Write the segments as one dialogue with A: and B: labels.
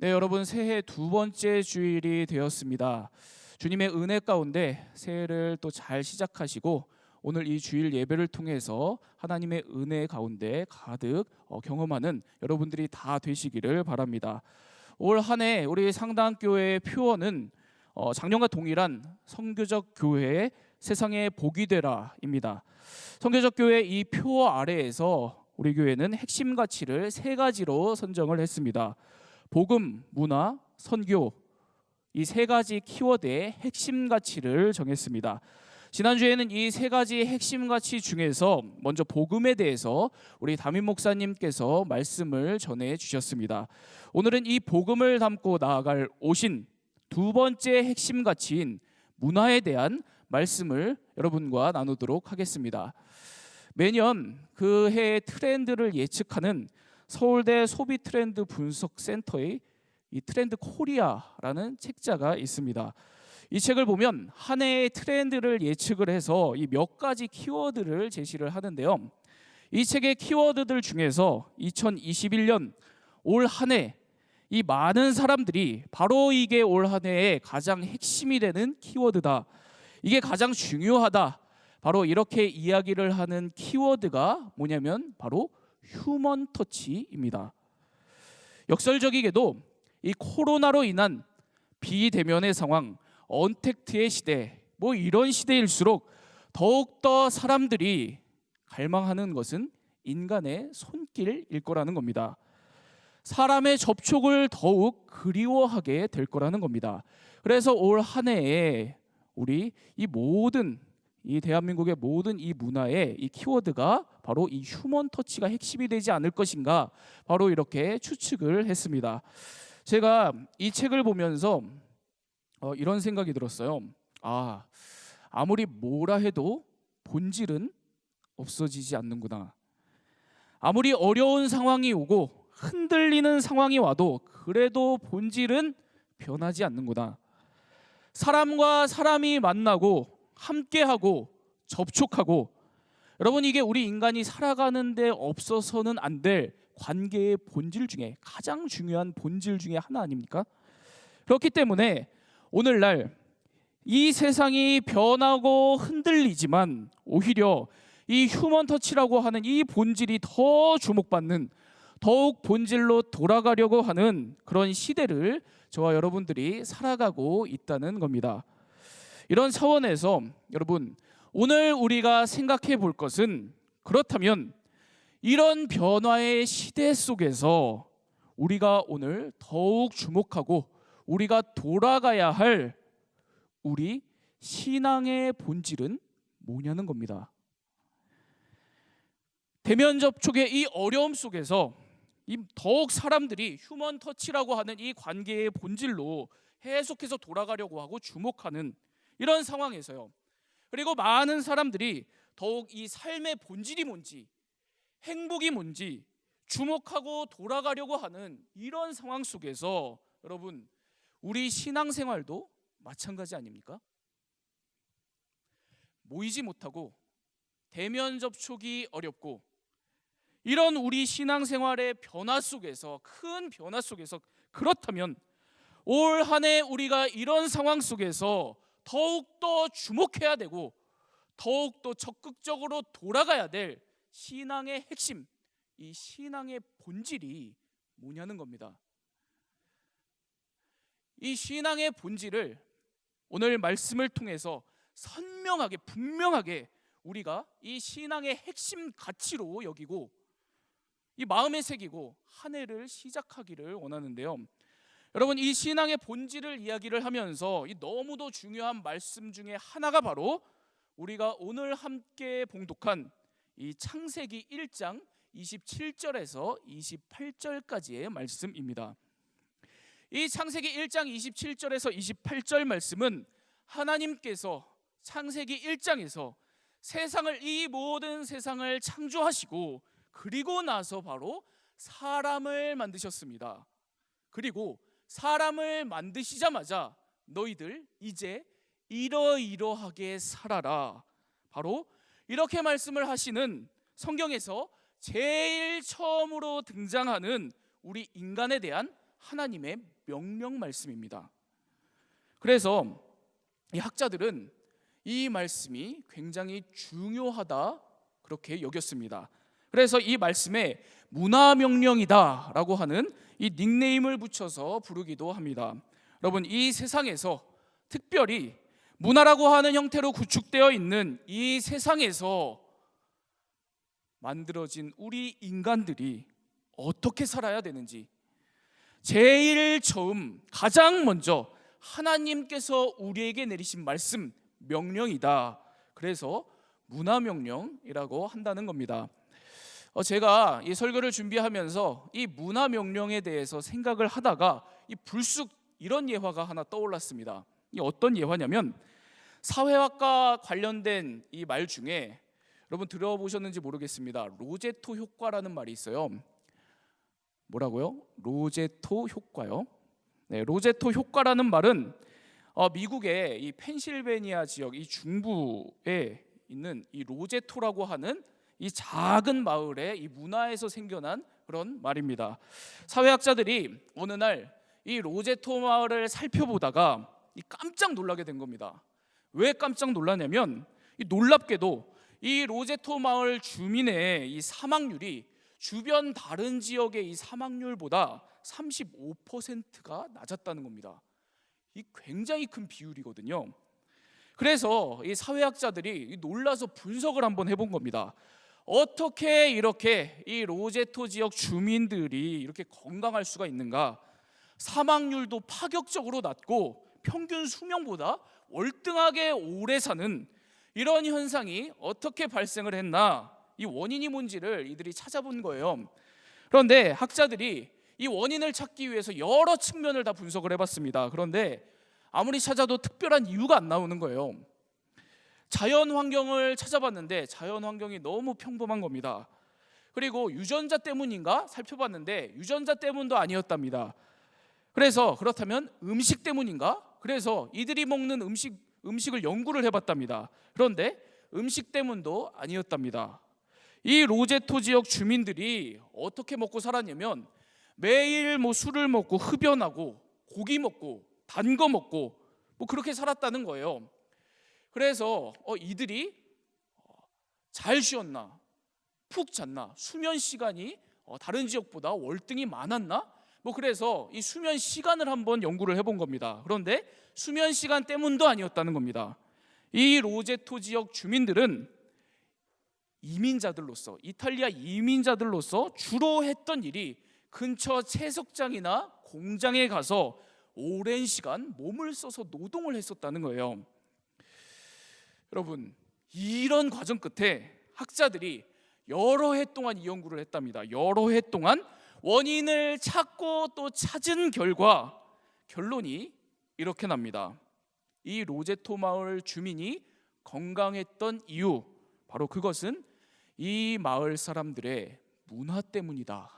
A: 네, 여러분 새해 두 번째 주일이 되었습니다. 주님의 은혜 가운데 새해를 또 잘 시작하시고 오늘 이 주일 예배를 통해서 하나님의 은혜 가운데 가득 경험하는 여러분들이 다 되시기를 바랍니다. 올 한 해 우리 상당교회의 표어는 작년과 동일한 선교적 교회의 세상에 복이 되라입니다. 선교적 교회 이 표어 아래에서 우리 교회는 핵심 가치를 세 가지로 선정을 했습니다. 복음, 문화, 선교, 이 세 가지 키워드의 핵심 가치를 정했습니다. 지난주에는 이 세 가지 핵심 가치 중에서 먼저 복음에 대해서 우리 담임 목사님께서 말씀을 전해 주셨습니다. 오늘은 이 복음을 담고 나아갈 오신 두 번째 핵심 가치인 문화에 대한 말씀을 여러분과 나누도록 하겠습니다. 매년 그 해의 트렌드를 예측하는 서울대 소비 트렌드 분석 센터의 이 트렌드 코리아라는 책자가 있습니다. 이 책을 보면 한 해의 트렌드를 예측을 해서 이 몇 가지 키워드를 제시를 하는데요. 이 책의 키워드들 중에서 2021년 올 한 해 이 많은 사람들이 바로 이게 올 한 해의 가장 핵심이 되는 키워드다. 이게 가장 중요하다. 바로 이렇게 이야기를 하는 키워드가 뭐냐면 바로 휴먼 터치입니다. 역설적이게도 이 코로나로 인한 비대면의 상황, 언택트의 시대, 이런 시대일수록 더욱더 사람들이 갈망하는 것은 인간의 손길일 거라는 겁니다. 사람의 접촉을 더욱 그리워하게 될 거라는 겁니다. 그래서 올 한 해에 우리 이 대한민국의 모든 이 문화의 이 키워드가 바로 이 휴먼 터치가 핵심이 되지 않을 것인가, 바로 이렇게 추측을 했습니다. 제가 이 책을 보면서 이런 생각이 들었어요. 아무리 뭐라 해도 본질은 없어지지 않는구나. 아무리 어려운 상황이 오고 흔들리는 상황이 와도 그래도 본질은 변하지 않는구나. 사람과 사람이 만나고 함께하고 접촉하고, 여러분 이게 우리 인간이 살아가는 데 없어서는 안 될 관계의 본질 중에 가장 중요한 본질 중에 하나 아닙니까? 그렇기 때문에 오늘날 이 세상이 변하고 흔들리지만 오히려 이 휴먼 터치라고 하는 이 본질이 더 주목받는, 더욱 본질로 돌아가려고 하는 그런 시대를 저와 여러분들이 살아가고 있다는 겁니다. 이런 차원에서 여러분, 오늘 우리가 생각해 볼 것은, 그렇다면 이런 변화의 시대 속에서 우리가 오늘 더욱 주목하고 우리가 돌아가야 할 우리 신앙의 본질은 뭐냐는 겁니다. 대면 접촉의 이 어려움 속에서 더욱 사람들이 휴먼 터치라고 하는 이 관계의 본질로 계속해서 돌아가려고 하고 주목하는 이런 상황에서요. 그리고 많은 사람들이 더욱 이 삶의 본질이 뭔지, 행복이 뭔지 주목하고 돌아가려고 하는 이런 상황 속에서 여러분, 우리 신앙생활도 마찬가지 아닙니까? 모이지 못하고 대면 접촉이 어렵고 이런 우리 신앙생활의 변화 속에서, 큰 변화 속에서, 그렇다면 올 한 해 우리가 이런 상황 속에서 더욱더 주목해야 되고 더욱더 적극적으로 돌아가야 될 신앙의 핵심, 이 신앙의 본질이 뭐냐는 겁니다. 이 신앙의 본질을 오늘 말씀을 통해서 선명하게, 분명하게 우리가 이 신앙의 핵심 가치로 여기고 이 마음에 새기고 한 해를 시작하기를 원하는데요. 여러분, 이 신앙의 본질을 이야기를 하면서 이 너무도 중요한 말씀 중에 하나가 바로 우리가 오늘 함께 봉독한 이 창세기 1장 27절에서 28절까지의 말씀입니다. 이 창세기 1장 27절에서 28절 말씀은 하나님께서 창세기 1장에서 이 모든 세상을 창조하시고 그리고 나서 바로 사람을 만드셨습니다. 그리고 사람을 만드시자마자 너희들 이제 이러이러하게 살아라, 바로 이렇게 말씀을 하시는 성경에서 제일 처음으로 등장하는 우리 인간에 대한 하나님의 명령 말씀입니다. 그래서 이 학자들은 이 말씀이 굉장히 중요하다 그렇게 여겼습니다. 그래서 이 말씀에 문화명령이다라고 하는 이 닉네임을 붙여서 부르기도 합니다. 여러분, 이 세상에서 특별히 문화라고 하는 형태로 구축되어 있는 이 세상에서 만들어진 우리 인간들이 어떻게 살아야 되는지, 제일 처음 가장 먼저 하나님께서 우리에게 내리신 말씀, 명령이다. 그래서 문화명령이라고 한다는 겁니다. 제가 이 설교를 준비하면서 이 문화명령에 대해서 생각을 하다가 이 불쑥 이런 예화가 하나 떠올랐습니다. 이 어떤 예화냐면, 사회학과 관련된 이 말 중에 여러분 들어보셨는지 모르겠습니다. 로제토 효과라는 말이 있어요. 뭐라고요? 로제토 효과요. 네, 로제토 효과라는 말은 미국의 이 펜실베니아 지역 이 중부에 있는 이 로제토라고 하는 이 작은 마을의 이 문화에서 생겨난 그런 말입니다. 사회학자들이 어느 날 이 로제토 마을을 살펴보다가 깜짝 놀라게 된 겁니다. 왜 깜짝 놀라냐면, 이 놀랍게도 이 로제토 마을 주민의 이 사망률이 주변 다른 지역의 이 사망률보다 35%가 낮았다는 겁니다. 이 굉장히 큰 비율이거든요. 그래서 이 사회학자들이 놀라서 분석을 한번 해본 겁니다. 어떻게 이렇게 이 로제토 지역 주민들이 이렇게 건강할 수가 있는가? 사망률도 파격적으로 낮고 평균 수명보다 월등하게 오래 사는 이런 현상이 어떻게 발생을 했나, 이 원인이 뭔지를 이들이 찾아본 거예요. 그런데 학자들이 이 원인을 찾기 위해서 여러 측면을 다 분석을 해봤습니다. 그런데 아무리 찾아도 특별한 이유가 안 나오는 거예요. 자연 환경을 찾아봤는데 자연 환경이 너무 평범한 겁니다. 그리고 유전자 때문인가 살펴봤는데 유전자 때문도 아니었답니다. 그래서 그렇다면 음식 때문인가? 그래서 이들이 먹는 음식을 연구를 해봤답니다. 그런데 음식 때문도 아니었답니다. 이 로제토 지역 주민들이 어떻게 먹고 살았냐면, 매일 술을 먹고 흡연하고 고기 먹고 단 거 먹고 그렇게 살았다는 거예요. 그래서 이들이 잘 쉬었나, 푹 잤나, 수면 시간이 다른 지역보다 월등히 많았나, 그래서 이 수면 시간을 한번 연구를 해본 겁니다. 그런데 수면 시간 때문도 아니었다는 겁니다. 이 로제토 지역 주민들은 이민자들로서, 이탈리아 이민자들로서 주로 했던 일이 근처 채석장이나 공장에 가서 오랜 시간 몸을 써서 노동을 했었다는 거예요. 여러분, 이런 과정 끝에 학자들이 여러 해 동안 이 연구를 했답니다. 여러 해 동안 원인을 찾고 또 찾은 결과 결론이 이렇게 납니다. 이 로제토 마을 주민이 건강했던 이유, 바로 그것은 이 마을 사람들의 문화 때문이다.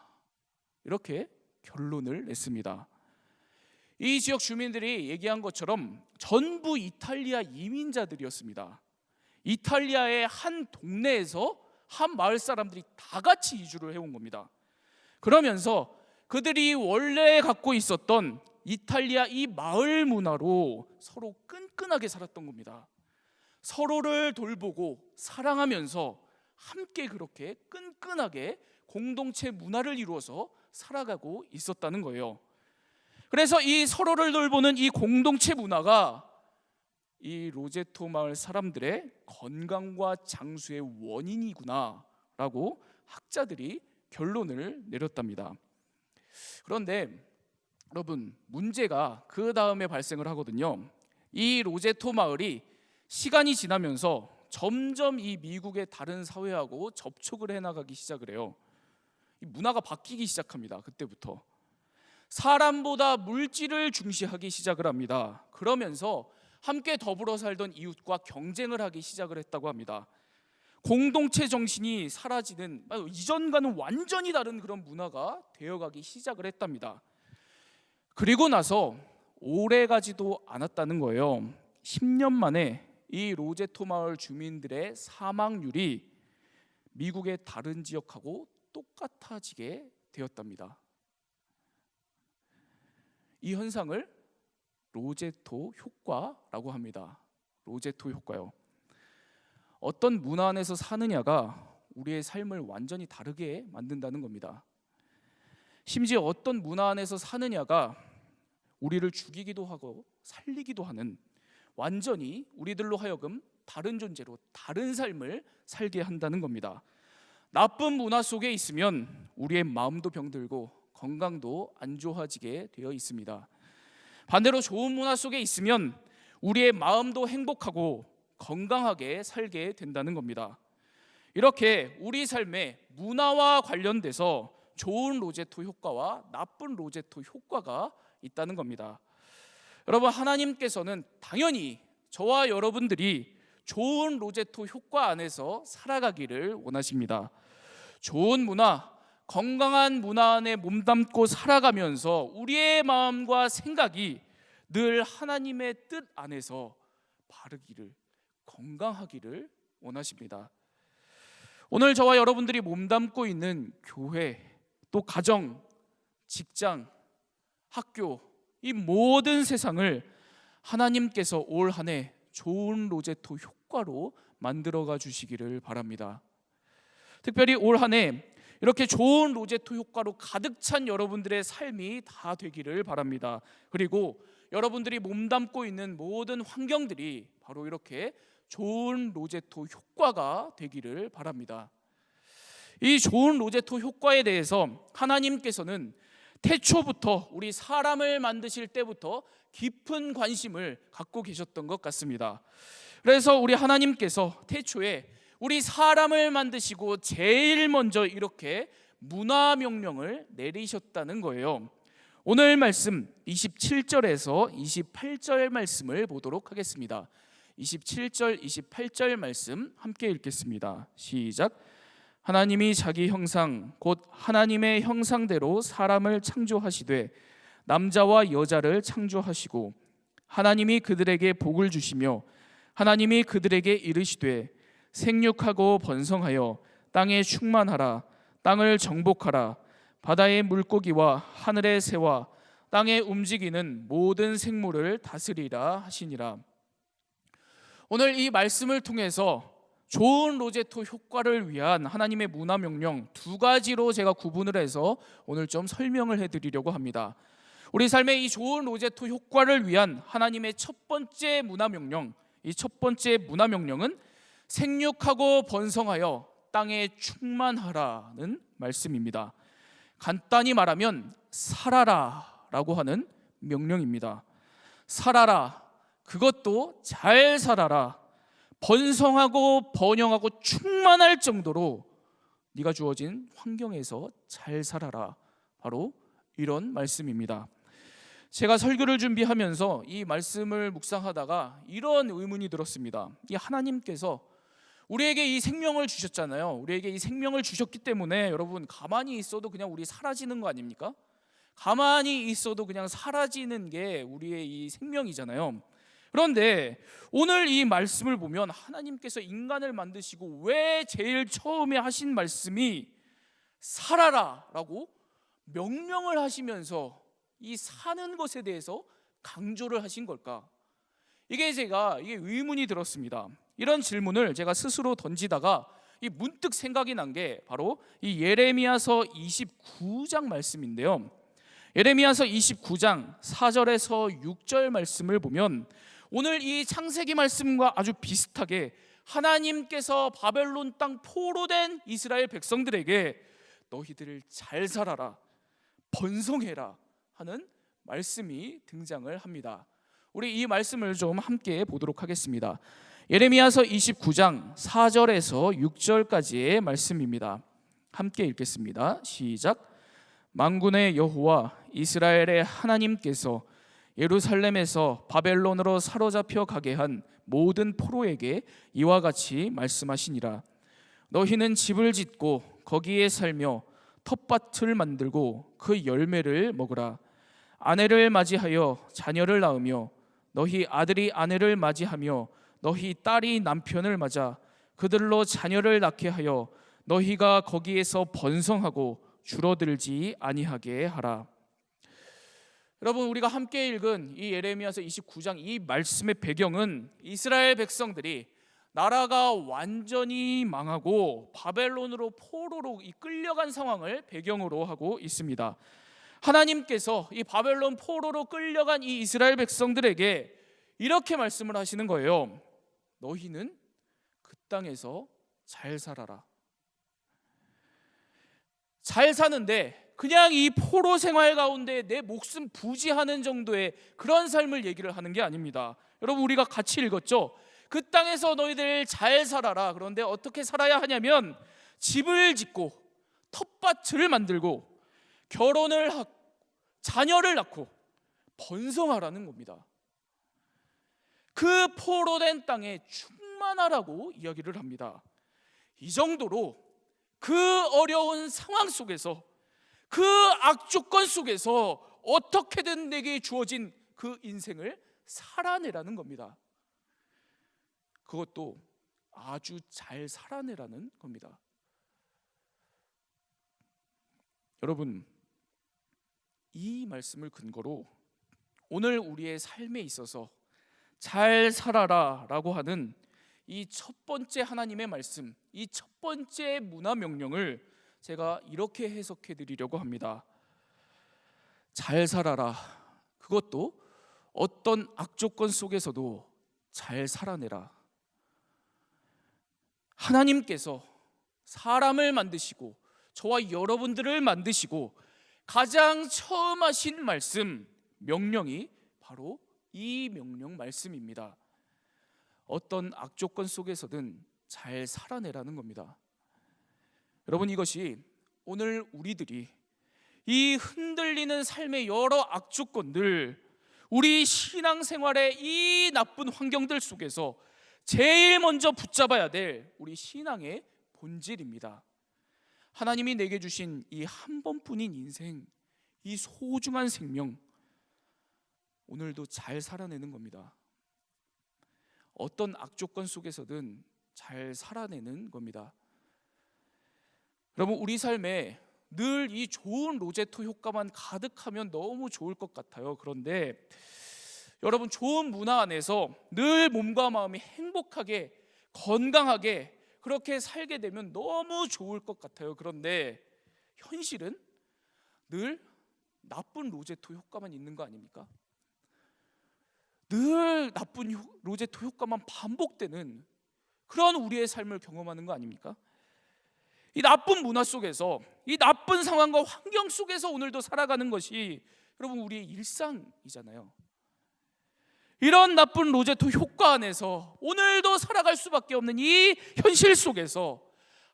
A: 이렇게 결론을 냈습니다. 이 지역 주민들이 얘기한 것처럼 전부 이탈리아 이민자들이었습니다. 이탈리아의 한 동네에서 한 마을 사람들이 다 같이 이주를 해온 겁니다. 그러면서 그들이 원래 갖고 있었던 이탈리아 이 마을 문화로 서로 끈끈하게 살았던 겁니다. 서로를 돌보고 사랑하면서 함께 그렇게 끈끈하게 공동체 문화를 이루어서 살아가고 있었다는 거예요. 그래서 이 서로를 돌보는 이 공동체 문화가 이 로제토 마을 사람들의 건강과 장수의 원인이구나라고 학자들이 결론을 내렸답니다. 그런데 여러분, 문제가 그 다음에 발생을 하거든요. 이 로제토 마을이 시간이 지나면서 점점 이 미국의 다른 사회하고 접촉을 해나가기 시작을 해요. 이 문화가 바뀌기 시작합니다. 그때부터 사람보다 물질을 중시하기 시작을 합니다. 그러면서 함께 더불어 살던 이웃과 경쟁을 하기 시작을 했다고 합니다. 공동체 정신이 사라지는, 이전과는 완전히 다른 그런 문화가 되어가기 시작을 했답니다. 그리고 나서 오래가지도 않았다는 거예요. 10년 만에 이 로제토 마을 주민들의 사망률이 미국의 다른 지역하고 똑같아지게 되었답니다. 이 현상을 로제토 효과라고 합니다. 로제토 효과요. 어떤 문화 안에서 사느냐가 우리의 삶을 완전히 다르게 만든다는 겁니다. 심지어 어떤 문화 안에서 사느냐가 우리를 죽이기도 하고 살리기도 하는, 완전히 우리들로 하여금 다른 존재로 다른 삶을 살게 한다는 겁니다. 나쁜 문화 속에 있으면 우리의 마음도 병들고 건강도 안 좋아지게 되어 있습니다. 반대로 좋은 문화 속에 있으면 우리의 마음도 행복하고 건강하게 살게 된다는 겁니다. 이렇게 우리 삶에 문화와 관련돼서 좋은 로제토 효과와 나쁜 로제토 효과가 있다는 겁니다. 여러분, 하나님께서는 당연히 저와 여러분들이 좋은 로제토 효과 안에서 살아가기를 원하십니다. 좋은 문화, 건강한 문화 안에 몸담고 살아가면서 우리의 마음과 생각이 늘 하나님의 뜻 안에서 바르기를, 건강하기를 원하십니다. 오늘 저와 여러분들이 몸담고 있는 교회, 또 가정, 직장, 학교, 이 모든 세상을 하나님께서 올 한 해 좋은 로제토 효과로 만들어가 주시기를 바랍니다. 특별히 올 한 해 이렇게 좋은 로제토 효과로 가득 찬 여러분들의 삶이 다 되기를 바랍니다. 그리고 여러분들이 몸담고 있는 모든 환경들이 바로 이렇게 좋은 로제토 효과가 되기를 바랍니다. 이 좋은 로제토 효과에 대해서 하나님께서는 태초부터, 우리 사람을 만드실 때부터 깊은 관심을 갖고 계셨던 것 같습니다. 그래서 우리 하나님께서 태초에 우리 사람을 만드시고 제일 먼저 이렇게 문화 명령을 내리셨다는 거예요. 오늘 말씀 27절에서 28절 말씀을 보도록 하겠습니다. 27절, 28절 말씀 함께 읽겠습니다. 시작. 하나님이 자기 형상 곧 하나님의 형상대로 사람을 창조하시되 남자와 여자를 창조하시고 하나님이 그들에게 복을 주시며 하나님이 그들에게 이르시되 생육하고 번성하여 땅에 충만하라. 땅을 정복하라. 바다의 물고기와 하늘의 새와 땅에 움직이는 모든 생물을 다스리라 하시니라. 오늘 이 말씀을 통해서 좋은 로제토 효과를 위한 하나님의 문화 명령 두 가지로 제가 구분을 해서 오늘 좀 설명을 해드리려고 합니다. 우리 삶의 이 좋은 로제토 효과를 위한 하나님의 첫 번째 문화 명령, 이 첫 번째 문화 명령은 생육하고 번성하여 땅에 충만하라는 말씀입니다. 간단히 말하면 살아라 라고 하는 명령입니다. 살아라, 그것도 잘 살아라. 번성하고 번영하고 충만할 정도로 네가 주어진 환경에서 잘 살아라. 바로 이런 말씀입니다. 제가 설교를 준비하면서 이 말씀을 묵상하다가 이런 의문이 들었습니다. 이 하나님께서 우리에게 이 생명을 주셨잖아요. 우리에게 이 생명을 주셨기 때문에 여러분, 가만히 있어도 그냥 우리 사라지는 거 아닙니까? 가만히 있어도 그냥 사라지는 게 우리의 이 생명이잖아요. 그런데 오늘 이 말씀을 보면 하나님께서 인간을 만드시고 왜 제일 처음에 하신 말씀이 살아라 라고 명령을 하시면서 이 사는 것에 대해서 강조를 하신 걸까? 이게 의문이 들었습니다. 이런 질문을 제가 스스로 던지다가 문득 생각이 난 게 바로 이 예레미야서 29장 말씀인데요. 예레미야서 29장 4절에서 6절 말씀을 보면 오늘 이 창세기 말씀과 아주 비슷하게 하나님께서 바벨론 땅 포로된 이스라엘 백성들에게 너희들을 잘 살아라, 번성해라 하는 말씀이 등장을 합니다. 우리 이 말씀을 좀 함께 보도록 하겠습니다. 예레미야서 29장 4절에서 6절까지의 말씀입니다. 함께 읽겠습니다. 시작. 만군의 여호와 이스라엘의 하나님께서 예루살렘에서 바벨론으로 사로잡혀 가게 한 모든 포로에게 이와 같이 말씀하시니라. 너희는 집을 짓고 거기에 살며 텃밭을 만들고 그 열매를 먹으라. 아내를 맞이하여 자녀를 낳으며 너희 아들이 아내를 맞이하며 너희 딸이 남편을 맞아 그들로 자녀를 낳게 하여 너희가 거기에서 번성하고 줄어들지 아니하게 하라. 여러분, 우리가 함께 읽은 이 예레미야서 29장 이 말씀의 배경은 이스라엘 백성들이 나라가 완전히 망하고 바벨론으로 포로로 끌려간 상황을 배경으로 하고 있습니다. 하나님께서 이 바벨론 포로로 끌려간 이 이스라엘 백성들에게 이렇게 말씀을 하시는 거예요. 너희는 그 땅에서 잘 살아라. 잘 사는데 그냥 이 포로 생활 가운데 내 목숨 부지하는 정도의 그런 삶을 얘기를 하는 게 아닙니다. 여러분, 우리가 같이 읽었죠? 그 땅에서 너희들 잘 살아라. 그런데 어떻게 살아야 하냐면 집을 짓고 텃밭을 만들고 결혼을 하고 자녀를 낳고 번성하라는 겁니다. 그 포로된 땅에 충만하라고 이야기를 합니다. 이 정도로 그 어려운 상황 속에서, 그 악조건 속에서 어떻게든 내게 주어진 그 인생을 살아내라는 겁니다. 그것도 아주 잘 살아내라는 겁니다. 여러분, 이 말씀을 근거로 오늘 우리의 삶에 있어서 잘 살아라 라고 하는 이 첫 번째 하나님의 말씀, 이 첫 번째 문화 명령을 제가 이렇게 해석해 드리려고 합니다. 잘 살아라. 그것도 어떤 악조건 속에서도 잘 살아내라. 하나님께서 사람을 만드시고 저와 여러분들을 만드시고 가장 처음 하신 말씀, 명령이 바로 이 명령 말씀입니다. 어떤 악조건 속에서든 잘 살아내라는 겁니다. 여러분, 이것이 오늘 우리들이 이 흔들리는 삶의 여러 악조건들, 우리 신앙생활의 이 나쁜 환경들 속에서 제일 먼저 붙잡아야 될 우리 신앙의 본질입니다. 하나님이 내게 주신 이 한 번뿐인 인생, 이 소중한 생명, 오늘도 잘 살아내는 겁니다. 어떤 악조건 속에서든 잘 살아내는 겁니다. 여러분, 우리 삶에 늘 이 좋은 로제토 효과만 가득하면 너무 좋을 것 같아요. 그런데 여러분, 좋은 문화 안에서 늘 몸과 마음이 행복하게 건강하게 그렇게 살게 되면 너무 좋을 것 같아요. 그런데 현실은 늘 나쁜 로제토 효과만 있는 거 아닙니까? 늘 나쁜 로제토 효과만 반복되는 그런 우리의 삶을 경험하는 거 아닙니까? 이 나쁜 문화 속에서, 이 나쁜 상황과 환경 속에서 오늘도 살아가는 것이 여러분 우리의 일상이잖아요. 이런 나쁜 로제토 효과 안에서 오늘도 살아갈 수밖에 없는 이 현실 속에서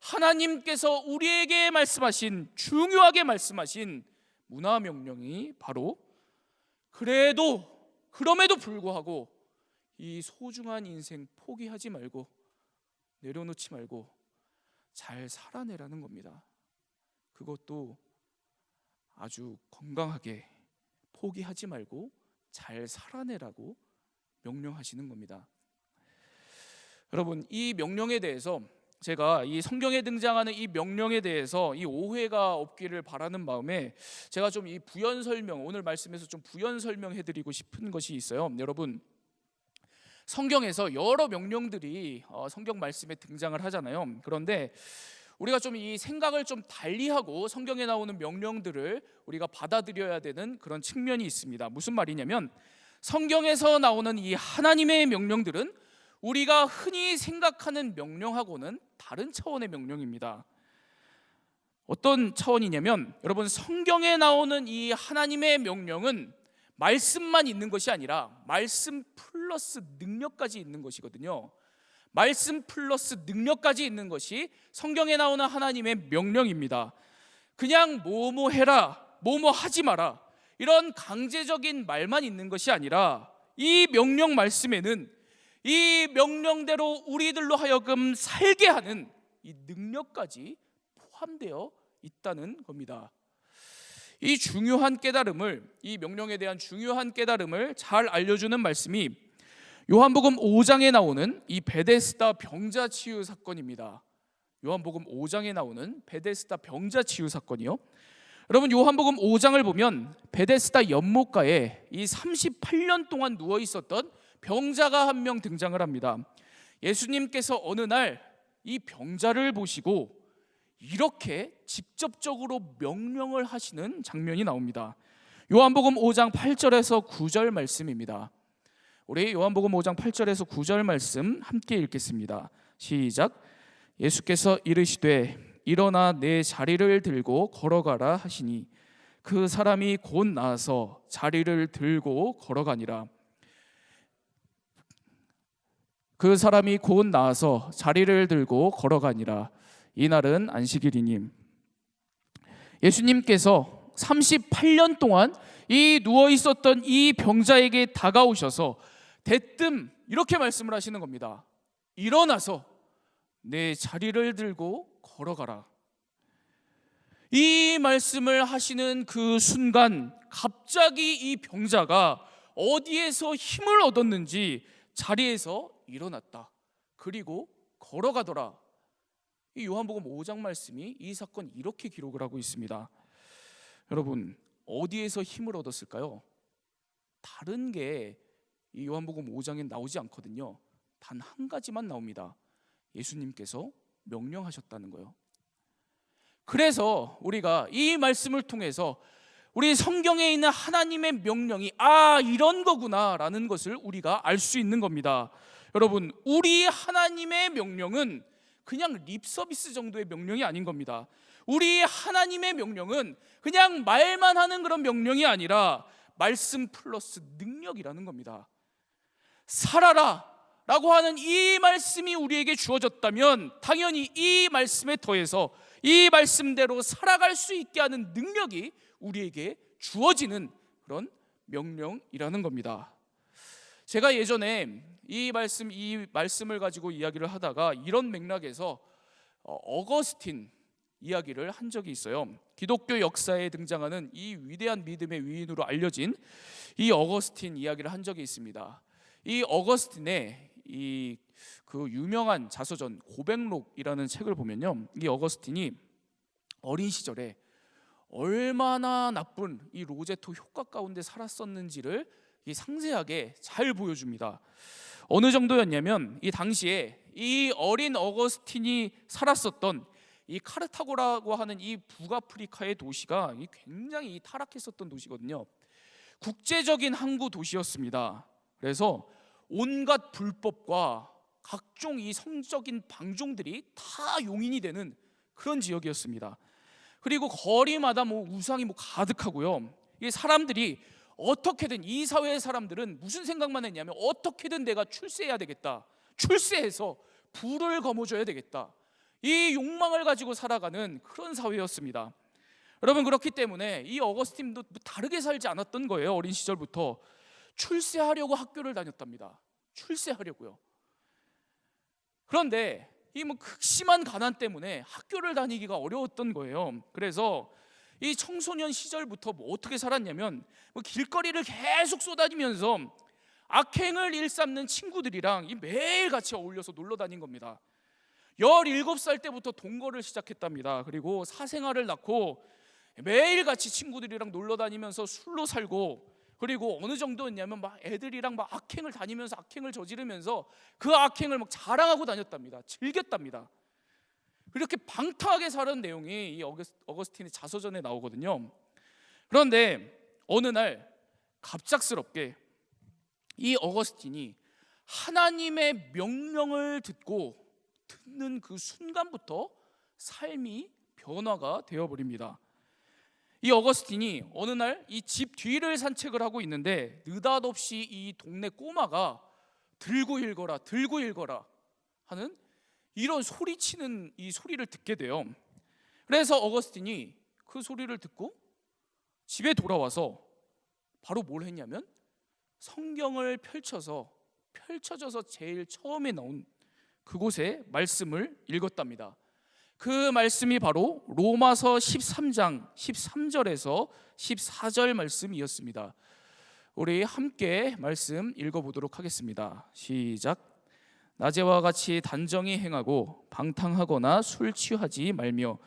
A: 하나님께서 우리에게 말씀하신, 중요하게 말씀하신 문화 명령이 바로 그럼에도 불구하고 이 소중한 인생 포기하지 말고 내려놓지 말고 잘 살아내라는 겁니다. 그것도 아주 건강하게 포기하지 말고 잘 살아내라고 명령하시는 겁니다. 여러분, 이 명령에 대해서 제가 이 성경에 등장하는 이 명령에 대해서 이 오해가 없기를 바라는 마음에 제가 좀 이 부연 설명, 오늘 말씀에서 좀 부연 설명해 드리고 싶은 것이 있어요. 여러분, 성경에서 여러 명령들이 성경 말씀에 등장을 하잖아요. 그런데 우리가 좀 이 생각을 좀 달리하고 성경에 나오는 명령들을 우리가 받아들여야 되는 그런 측면이 있습니다. 무슨 말이냐면 성경에서 나오는 이 하나님의 명령들은 우리가 흔히 생각하는 명령하고는 다른 차원의 명령입니다. 어떤 차원이냐면 여러분, 성경에 나오는 이 하나님의 명령은 말씀만 있는 것이 아니라 말씀 플러스 능력까지 있는 것이거든요. 말씀 플러스 능력까지 있는 것이 성경에 나오는 하나님의 명령입니다. 그냥 뭐뭐 해라, 뭐뭐 하지 마라, 이런 강제적인 말만 있는 것이 아니라 이 명령 말씀에는 이 명령대로 우리들로 하여금 살게 하는 이 능력까지 포함되어 있다는 겁니다. 이 중요한 깨달음을, 이 명령에 대한 중요한 깨달음을 잘 알려주는 말씀이 요한복음 5장에 나오는 이 베데스다 병자 치유 사건입니다. 요한복음 5장에 나오는 베데스다 병자 치유 사건이요. 여러분, 요한복음 5장을 보면 베데스다 연못가에 이 38년 동안 누워 있었던 병자가 한 명 등장을 합니다. 예수님께서 어느 날 이 병자를 보시고 이렇게 직접적으로 명령을 하시는 장면이 나옵니다. 요한복음 5장 8절에서 9절 말씀입니다. 우리 요한복음 5장 8절에서 9절 말씀 함께 읽겠습니다. 시작. 예수께서 이르시되 일어나 내 자리를 들고 걸어가라 하시니 그 사람이 곧 나아서 자리를 들고 걸어가니라. 그 사람이 곧 나아서 자리를 들고 걸어가니라. 이날은 안식일이니. 예수님께서 38년 동안 이 누워 있었던 이 병자에게 다가오셔서 대뜸 이렇게 말씀을 하시는 겁니다. 일어나서 내 자리를 들고 걸어가라. 이 말씀을 하시는 그 순간 갑자기 이 병자가 어디에서 힘을 얻었는지 자리에서 일어났다. 그리고 걸어가더라. 이 요한복음 5장 말씀이 이 사건 이렇게 기록을 하고 있습니다. 여러분, 어디에서 힘을 얻었을까요? 다른 게 이 요한복음 5장에 나오지 않거든요. 단 한 가지만 나옵니다. 예수님께서 명령하셨다는 거예요. 그래서 우리가 이 말씀을 통해서 우리 성경에 있는 하나님의 명령이 이런 거구나 라는 것을 우리가 알 수 있는 겁니다. 여러분, 우리 하나님의 명령은 그냥 립서비스 정도의 명령이 아닌 겁니다. 우리 하나님의 명령은 그냥 말만 하는 그런 명령이 아니라 말씀 플러스 능력이라는 겁니다. 살아라 라고 하는 이 말씀이 우리에게 주어졌다면 당연히 이 말씀에 더해서 이 말씀대로 살아갈 수 있게 하는 능력이 우리에게 주어지는 그런 명령이라는 겁니다. 제가 예전에 이 말씀을 가지고 이야기를 하다가 이런 맥락에서 어거스틴 이야기를 한 적이 있어요. 기독교 역사에 등장하는 이 위대한 믿음의 위인으로 알려진 이 어거스틴 이야기를 한 적이 있습니다. 이 어거스틴의 그 유명한 자서전 고백록이라는 책을 보면요, 이 어거스틴이 어린 시절에 얼마나 나쁜 이 로제토 효과 가운데 살았었는지를 상세하게 잘 보여줍니다. 어느 정도였냐면 이 당시에 이 어린 어거스틴이 살았었던 이 카르타고라고 하는 이 북아프리카의 도시가 굉장히 타락했었던 도시거든요. 국제적인 항구 도시였습니다. 그래서 온갖 불법과 각종 이 성적인 방종들이 다 용인이 되는 그런 지역이었습니다. 그리고 거리마다 우상이 가득하고요. 이 사람들이 어떻게든, 이 사회의 사람들은 무슨 생각만 했냐면 어떻게든 내가 출세해야 되겠다, 출세해서 부를 거머쥐어야 되겠다, 이 욕망을 가지고 살아가는 그런 사회였습니다. 여러분, 그렇기 때문에 이 어거스틴도 다르게 살지 않았던 거예요. 어린 시절부터 출세하려고 학교를 다녔답니다. 출세하려고요. 그런데 이 극심한 가난 때문에 학교를 다니기가 어려웠던 거예요. 그래서 이 청소년 시절부터 어떻게 살았냐면 길거리를 계속 쏘다니면서 악행을 일삼는 친구들이랑 매일 같이 어울려서 놀러 다닌 겁니다. 17살 때부터 동거를 시작했답니다. 그리고 사생활을 낳고 매일 같이 친구들이랑 놀러 다니면서 술로 살고, 그리고 어느 정도였냐면 애들이랑 악행을 다니면서 악행을 저지르면서 그 악행을 자랑하고 다녔답니다. 즐겼답니다. 그렇게 방탕하게 살은 내용이 이 어거스틴의 자서전에 나오거든요. 그런데 어느 날 갑작스럽게 이 어거스틴이 하나님의 명령을 듣는 그 순간부터 삶이 변화가 되어버립니다. 이 어거스틴이 어느 날 이 집 뒤를 산책을 하고 있는데 느닷없이 이 동네 꼬마가 들고 읽어라 하는 이런 소리치는 이 소리를 듣게 돼요. 그래서 어거스틴이 그 소리를 듣고 집에 돌아와서 바로 뭘 했냐면 성경을 펼쳐져서 제일 처음에 나온 그곳에 말씀을 읽었답니다. 그 말씀이 바로 로마서 13장 13절에서 14절 말씀이었습니다. 우리 함께 말씀 읽어보도록 하겠습니다. 시작. 낮에와 같이 단정히 행하고 방탕하거나 술 취하지 말며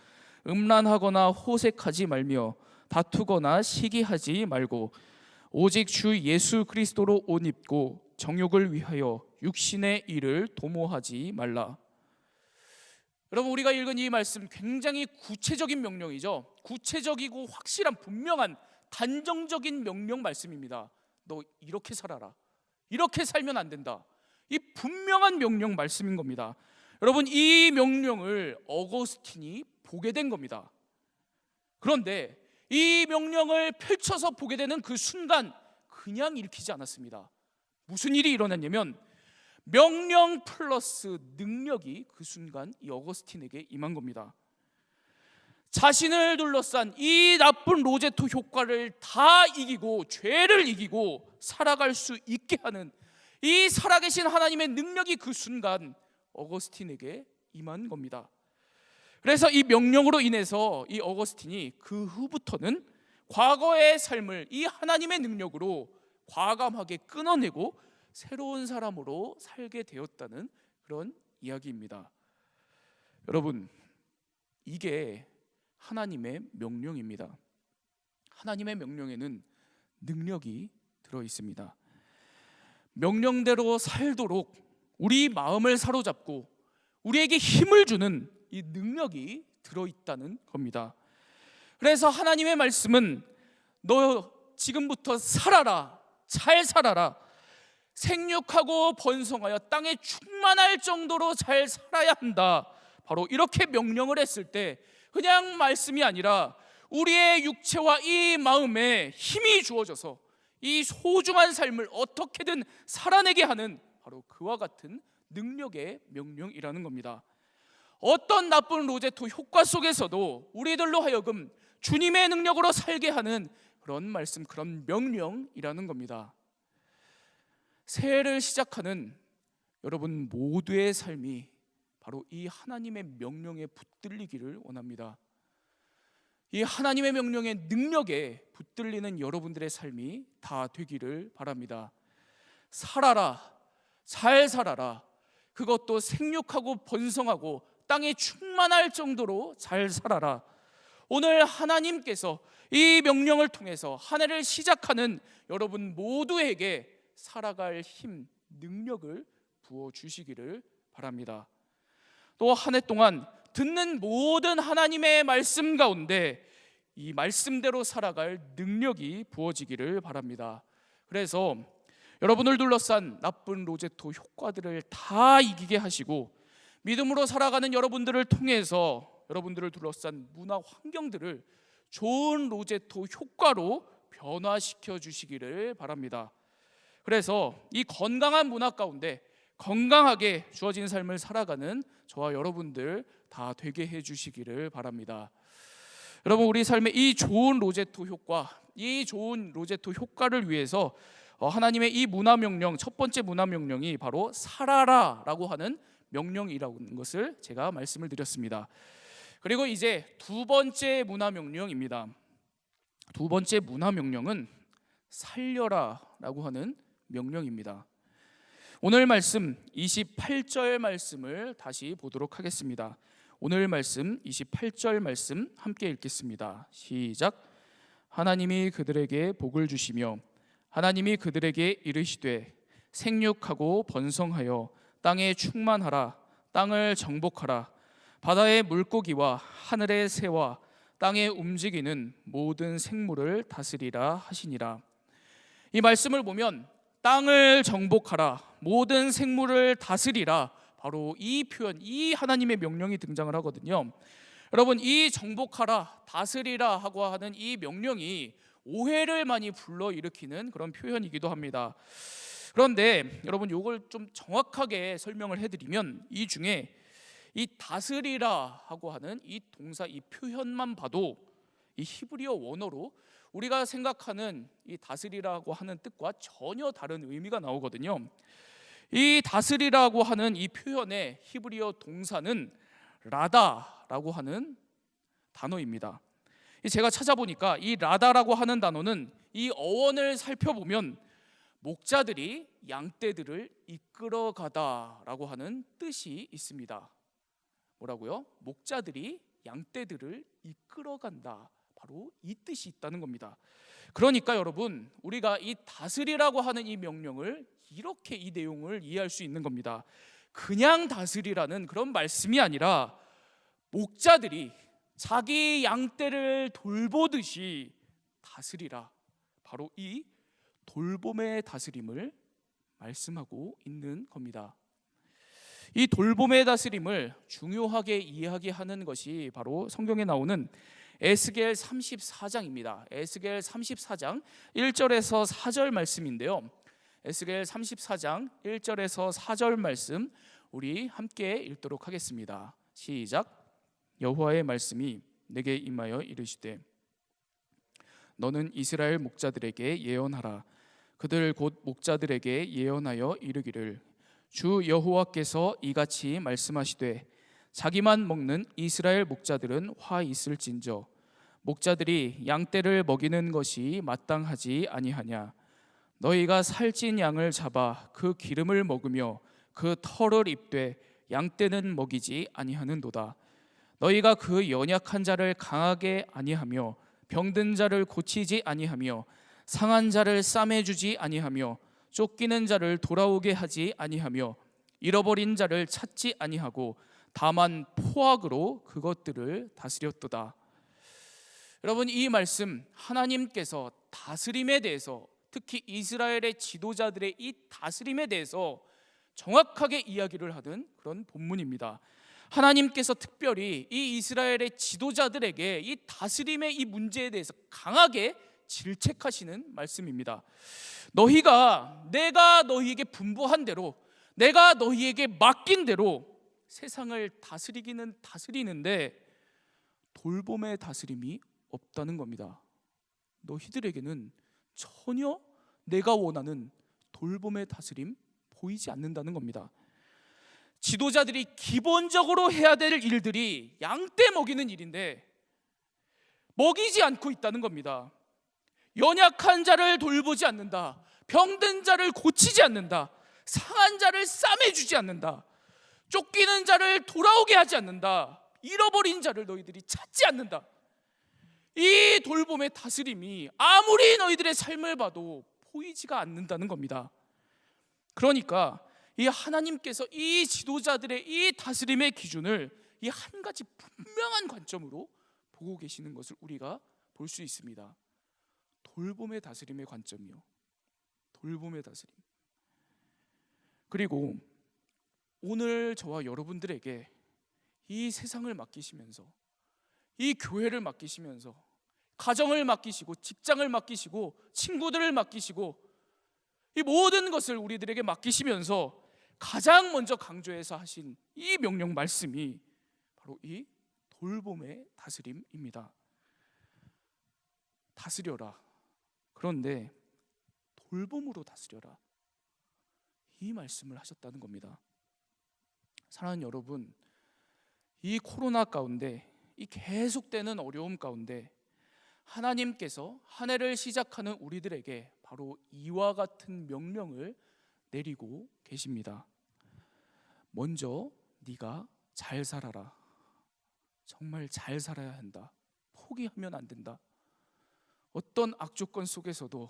A: 음란하거나 호색하지 말며 다투거나 시기하지 말고 오직 주 예수 그리스도로 옷 입고 정욕을 위하여 육신의 일을 도모하지 말라. 여러분, 우리가 읽은 이 말씀 굉장히 구체적인 명령이죠. 구체적이고 확실한 분명한 단정적인 명령 말씀입니다. 너 이렇게 살아라, 이렇게 살면 안 된다. 이 분명한 명령 말씀인 겁니다. 여러분, 이 명령을 어거스틴이 보게 된 겁니다. 그런데 이 명령을 펼쳐서 보게 되는 그 순간 그냥 읽히지 않았습니다. 무슨 일이 일어났냐면 명령 플러스 능력이 그 순간 이 어거스틴에게 임한 겁니다. 자신을 둘러싼 이 나쁜 로제토 효과를 다 이기고 죄를 이기고 살아갈 수 있게 하는 이 살아계신 하나님의 능력이 그 순간 어거스틴에게 임한 겁니다. 그래서 이 명령으로 인해서 이 어거스틴이 그 후부터는 과거의 삶을 이 하나님의 능력으로 과감하게 끊어내고 새로운 사람으로 살게 되었다는 그런 이야기입니다. 여러분, 이게 하나님의 명령입니다. 하나님의 명령에는 능력이 들어 있습니다. 명령대로 살도록 우리 마음을 사로잡고 우리에게 힘을 주는 이 능력이 들어있다는 겁니다. 그래서 하나님의 말씀은 너 지금부터 살아라, 잘 살아라, 생육하고 번성하여 땅에 충만할 정도로 잘 살아야 한다, 바로 이렇게 명령을 했을 때 그냥 말씀이 아니라 우리의 육체와 이 마음에 힘이 주어져서 이 소중한 삶을 어떻게든 살아내게 하는 바로 그와 같은 능력의 명령이라는 겁니다. 어떤 나쁜 로제토 효과 속에서도 우리들로 하여금 주님의 능력으로 살게 하는 그런 말씀, 그런 명령이라는 겁니다. 새해를 시작하는 여러분 모두의 삶이 바로 이 하나님의 명령에 붙들리기를 원합니다. 이 하나님의 명령의 능력에 붙들리는 여러분들의 삶이 다 되기를 바랍니다. 살아라, 잘 살아라, 그것도 생육하고 번성하고 땅에 충만할 정도로 잘 살아라. 오늘 하나님께서 이 명령을 통해서 한 해를 시작하는 여러분 모두에게 살아갈 힘, 능력을 부어주시기를 바랍니다. 또 한 해 동안 듣는 모든 하나님의 말씀 가운데 이 말씀대로 살아갈 능력이 부어지기를 바랍니다. 그래서 여러분을 둘러싼 나쁜 로제토 효과들을 다 이기게 하시고 믿음으로 살아가는 여러분들을 통해서 여러분들을 둘러싼 문화 환경들을 좋은 로제토 효과로 변화시켜 주시기를 바랍니다. 그래서 이 건강한 문화 가운데 건강하게 주어진 삶을 살아가는 저와 여러분들 다 되게 해주시기를 바랍니다. 여러분, 우리 삶의 이 좋은 로제토 효과, 이 좋은 로제토 효과를 위해서 하나님의 이 문화 명령, 첫 번째 문화 명령이 바로 살아라 라고 하는 명령이라는 것을 제가 말씀을 드렸습니다. 그리고 이제 두 번째 문화 명령입니다. 두 번째 문화 명령은 살려라 라고 하는 명령입니다. 오늘 말씀 28절 말씀을 다시 보도록 하겠습니다. 오늘 말씀 28절 말씀 함께 읽겠습니다. 시작. 하나님이 그들에게 복을 주시며 하나님이 그들에게 이르시되 생육하고 번성하여 땅에 충만하라, 땅을 정복하라, 바다의 물고기와 하늘의 새와 땅에 움직이는 모든 생물을 다스리라 하시니라. 이 말씀을 보면 땅을 정복하라, 모든 생물을 다스리라, 바로 이 표현, 이 하나님의 명령이 등장을 하거든요. 여러분, 이 정복하라, 다스리라 하고 하는 이 명령이 오해를 많이 불러일으키는 그런 표현이기도 합니다. 그런데 여러분, 이걸 좀 정확하게 설명을 해드리면 이 중에 이 다스리라 하고 하는 이 동사, 이 표현만 봐도 이 히브리어 원어로 우리가 생각하는 이 다스리라고 하는 뜻과 전혀 다른 의미가 나오거든요. 이 다스리라고 하는 이 표현의 히브리어 동사는 라다라고 하는 단어입니다. 제가 찾아보니까 이 라다라고 하는 단어는 이 어원을 살펴보면 목자들이 양떼들을 이끌어가다라고 하는 뜻이 있습니다. 뭐라고요? 목자들이 양떼들을 이끌어간다, 바로 이 뜻이 있다는 겁니다. 그러니까 여러분, 우리가 이 다스리라고 하는 이 명령을 이렇게 이 내용을 이해할 수 있는 겁니다. 그냥 다스리라는 그런 말씀이 아니라 목자들이 자기 양떼를 돌보듯이 다스리라, 바로 이 돌봄의 다스림을 말씀하고 있는 겁니다. 이 돌봄의 다스림을 중요하게 이해하게 하는 것이 바로 성경에 나오는 에스겔 34장입니다. 에스겔 34장 1절에서 4절 말씀인데요. 에스겔 34장 1절에서 4절 말씀 우리 함께 읽도록 하겠습니다. 시작. 여호와의 말씀이 내게 임하여 이르시되 너는 이스라엘 목자들에게 예언하라. 그들 곧 목자들에게 예언하여 이르기를 주 여호와께서 이같이 말씀하시되 자기만 먹는 이스라엘 목자들은 화 있을진저 목자들이 양떼를 먹이는 것이 마땅하지 아니하냐. 너희가 살찐 양을 잡아 그 기름을 먹으며 그 털을 입되 양떼는 먹이지 아니하는도다. 너희가 그 연약한 자를 강하게 아니하며 병든 자를 고치지 아니하며 상한 자를 싸매주지 아니하며 쫓기는 자를 돌아오게 하지 아니하며 잃어버린 자를 찾지 아니하고 다만 포악으로 그것들을 다스렸도다. 여러분, 이 말씀 하나님께서 다스림에 대해서, 특히 이스라엘의 지도자들의 이 다스림에 대해서 정확하게 이야기를 하는 그런 본문입니다. 하나님께서 특별히 이 이스라엘의 지도자들에게 이 다스림의 이 문제에 대해서 강하게 질책하시는 말씀입니다. 너희가 내가 너희에게 분부한 대로, 내가 너희에게 맡긴 대로 세상을 다스리기는 다스리는데 돌봄의 다스림이 없다는 겁니다. 너희들에게는 전혀 내가 원하는 돌봄의 다스림 보이지 않는다는 겁니다. 지도자들이 기본적으로 해야 될 일들이 양떼 먹이는 일인데 먹이지 않고 있다는 겁니다. 연약한 자를 돌보지 않는다. 병든 자를 고치지 않는다. 상한 자를 싸매주지 않는다. 쫓기는 자를 돌아오게 하지 않는다. 잃어버린 자를 너희들이 찾지 않는다. 이 돌봄의 다스림이 아무리 너희들의 삶을 봐도 보이지가 않는다는 겁니다. 그러니까 이 하나님께서 이 지도자들의 이 다스림의 기준을 이 한 가지 분명한 관점으로 보고 계시는 것을 우리가 볼 수 있습니다. 돌봄의 다스림의 관점이요. 돌봄의 다스림. 그리고 오늘 저와 여러분들에게 이 세상을 맡기시면서, 이 교회를 맡기시면서, 가정을 맡기시고 직장을 맡기시고 친구들을 맡기시고 이 모든 것을 우리들에게 맡기시면서 가장 먼저 강조해서 하신 이 명령 말씀이 바로 이 돌봄의 다스림입니다. 다스려라. 그런데 돌봄으로 다스려라. 이 말씀을 하셨다는 겁니다. 사랑하는 여러분, 이 코로나 가운데, 이 계속되는 어려움 가운데 하나님께서 한 해를 시작하는 우리들에게 바로 이와 같은 명령을 내리고 계십니다. 먼저 네가 잘 살아라. 정말 잘 살아야 한다. 포기하면 안 된다. 어떤 악조건 속에서도,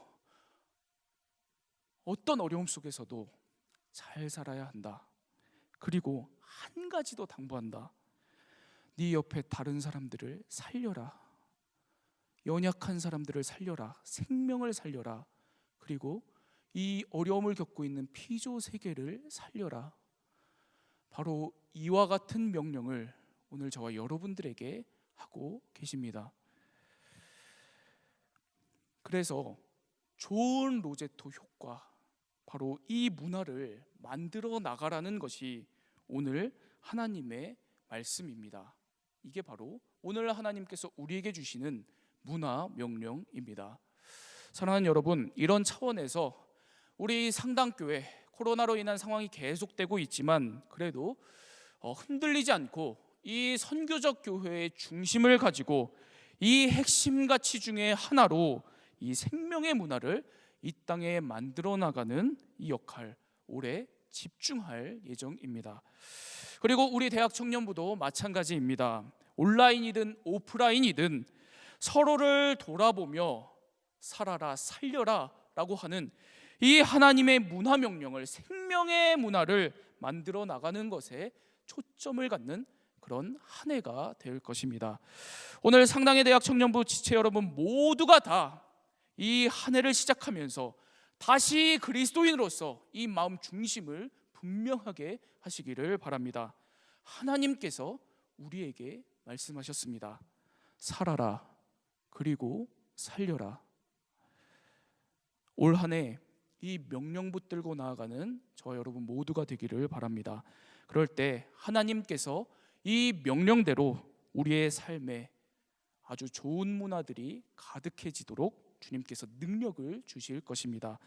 A: 어떤 어려움 속에서도 잘 살아야 한다. 그리고 한 가지 더 당부한다. 네 옆에 다른 사람들을 살려라. 연약한 사람들을 살려라. 생명을 살려라. 그리고 이 어려움을 겪고 있는 피조 세계를 살려라. 바로 이와 같은 명령을 오늘 저와 여러분들에게 하고 계십니다. 그래서 좋은 로제토 효과, 바로 이 문화를 만들어 나가라는 것이 오늘 하나님의 말씀입니다. 이게 바로 오늘 하나님께서 우리에게 주시는 문화 명령입니다. 사랑하는 여러분, 이런 차원에서 우리 상당교회, 코로나로 인한 상황이 계속되고 있지만 그래도 흔들리지 않고 이 선교적 교회의 중심을 가지고 이 핵심 가치 중에 하나로 이 생명의 문화를 이 땅에 만들어 나가는 이 역할 올해 집중할 예정입니다. 그리고 우리 대학 청년부도 마찬가지입니다. 온라인이든 오프라인이든 서로를 돌아보며 살아라 살려라 라고 하는 이 하나님의 문화 명령을, 생명의 문화를 만들어 나가는 것에 초점을 갖는 그런 한 해가 될 것입니다. 오늘 상당의 대학 청년부 지체 여러분 모두가 다 이 한 해를 시작하면서 다시 그리스도인으로서 이 마음 중심을 분명하게 하시기를 바랍니다. 하나님께서 우리에게 말씀하셨습니다. 살아라 그리고 살려라. 올 한 해 이 명령 붙들고 나아가는 저 여러분 모두가 되기를 바랍니다. 그럴 때 하나님께서 이 명령대로 우리의 삶에 아주 좋은 문화들이 가득해지도록 주님께서 능력을 주실 것입니다.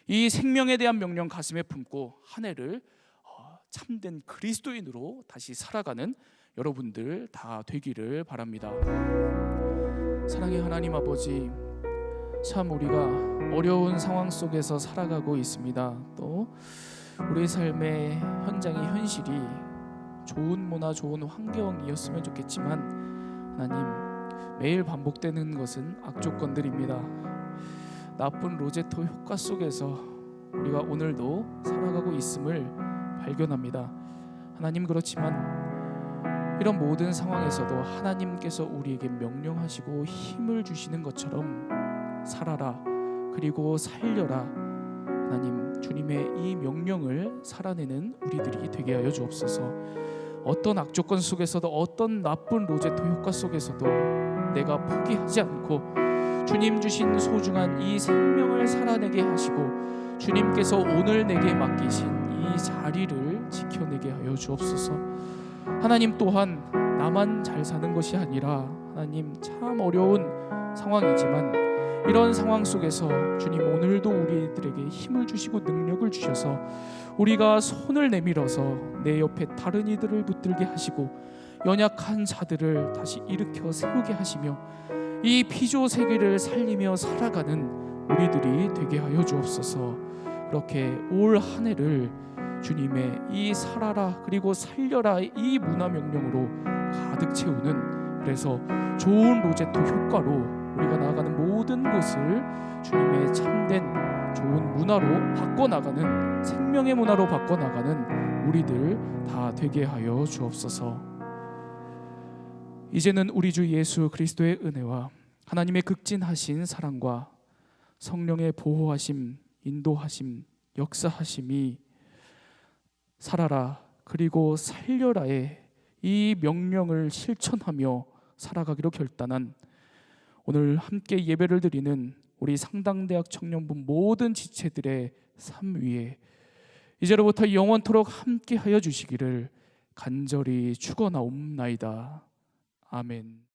A: 이 생명에 대한 명령 가슴에 품고 한 해를 참된 그리스도인으로 다시 살아가는 여러분들 다 되기를 바랍니다. 사랑의 하나님 아버지, 참 우리가 어려운 상황 속에서 살아가고 있습니다. 또 우리 삶의 현장의 현실이 좋은 문화, 좋은 환경이었으면 좋겠지만 하나님, 매일 반복되는 것은 악조건들입니다. 나쁜 로제토 효과 속에서 우리가 오늘도 살아가고 있음을 발견합니다. 하나님, 그렇지만 이런 모든 상황에서도 하나님께서 우리에게 명령하시고 힘을 주시는 것처럼 살아라 그리고 살려라, 하나님 주님의 이 명령을 살아내는 우리들이 되게 하여 주옵소서. 어떤 악조건 속에서도, 어떤 나쁜 로제토 효과 속에서도 내가 포기하지 않고 주님 주신 소중한 이 생명을 살아내게 하시고 주님께서 오늘 내게 맡기신 이 자리를 지켜내게 하여 주옵소서. 하나님, 또한 나만 잘 사는 것이 아니라 하나님, 참 어려운 상황이지만 이런 상황 속에서 주님 오늘도 우리들에게 힘을 주시고 능력을 주셔서 우리가 손을 내밀어서 내 옆에 다른 이들을 붙들게 하시고 연약한 자들을 다시 일으켜 세우게 하시며 이 피조 세계를 살리며 살아가는 우리들이 되게 하여 주옵소서. 그렇게 올 한 해를 주님의 이 살아라 그리고 살려라 이 문화 명령으로 가득 채우는, 그래서 좋은 로제토 효과로 우리가 나아가는 모든 것을 주님의 참된 좋은 문화로 바꿔나가는, 생명의 문화로 바꿔나가는 우리들 다 되게 하여 주옵소서. 이제는 우리 주 예수 그리스도의 은혜와 하나님의 극진하신 사랑과 성령의 보호하심, 인도하심, 역사하심이 살아라 그리고 살려라의 이 명령을 실천하며 살아가기로 결단한 오늘 함께 예배를 드리는 우리 상당대학 청년부 모든 지체들의 삶 위에 이제로부터 영원토록 함께 하여 주시기를 간절히 축원하옵나이다. 아멘.